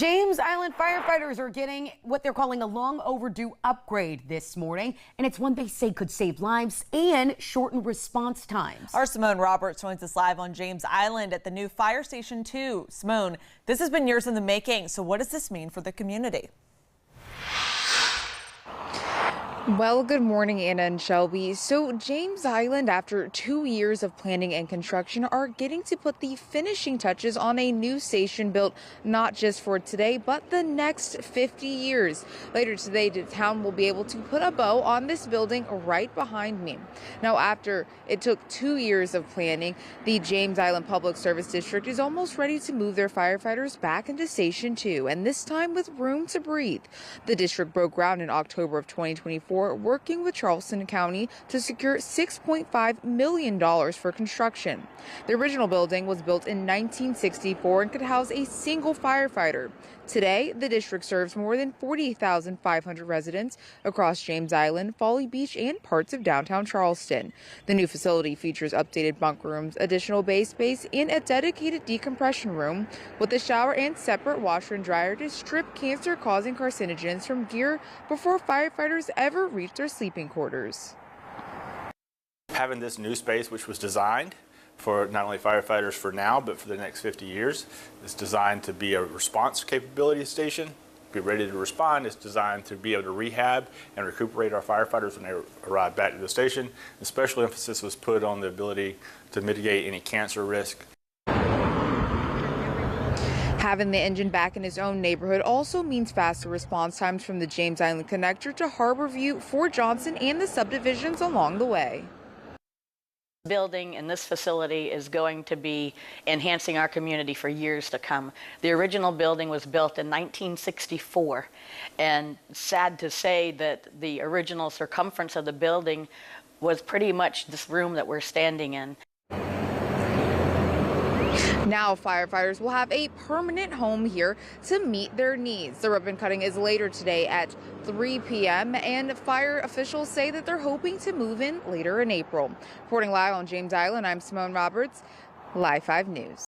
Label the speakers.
Speaker 1: James Island firefighters are getting what they're calling a long overdue upgrade this morning, and it's one they say could save lives and shorten response times.
Speaker 2: Our Simone Roberts joins us live on James Island at the new Fire Station 2. Simone, this has been years in the making, so what does this mean for the community?
Speaker 3: Well, good morning, Anna and Shelby. So James Island, after 2 years of planning and construction, are getting to put the finishing touches on a new station built not just for today, but the next 50 years. Later today, the town will be able to put a bow on this building right behind me. Now, after it took 2 years of planning, the James Island Public Service District is almost ready to move their firefighters back into Station 2, and this time with room to breathe. The district broke ground in October of 2024, working with Charleston County to secure $6.5 million for construction. The original building was built in 1964 and could house a single firefighter. Today, the district serves more than 40,500 residents across James Island, Folly Beach, and parts of downtown Charleston. The new facility features updated bunk rooms, additional bay space, and a dedicated decompression room with a shower and separate washer and dryer to strip cancer-causing carcinogens from gear before firefighters ever reach their sleeping quarters.
Speaker 4: Having this new space, which was designed for not only firefighters for now, but for the next 50 years. It's designed to be a response capability station, be ready to respond. It's designed to be able to rehab and recuperate our firefighters when they arrive back to the station. And special emphasis was put on the ability to mitigate any cancer risk.
Speaker 3: Having the engine back in his own neighborhood also means faster response times from the James Island connector to Harborview, Fort Johnson, and the subdivisions along the way.
Speaker 5: Building in this facility is going to be enhancing our community for years to come. The original building was built in 1964, and sad to say that the original circumference of the building was pretty much this room that we're standing in.
Speaker 3: Now firefighters will have a permanent home here to meet their needs. The ribbon cutting is later today at 3 p.m. and fire officials say that they're hoping to move in later in April. Reporting live on James Island, I'm Simone Roberts, Live 5 News.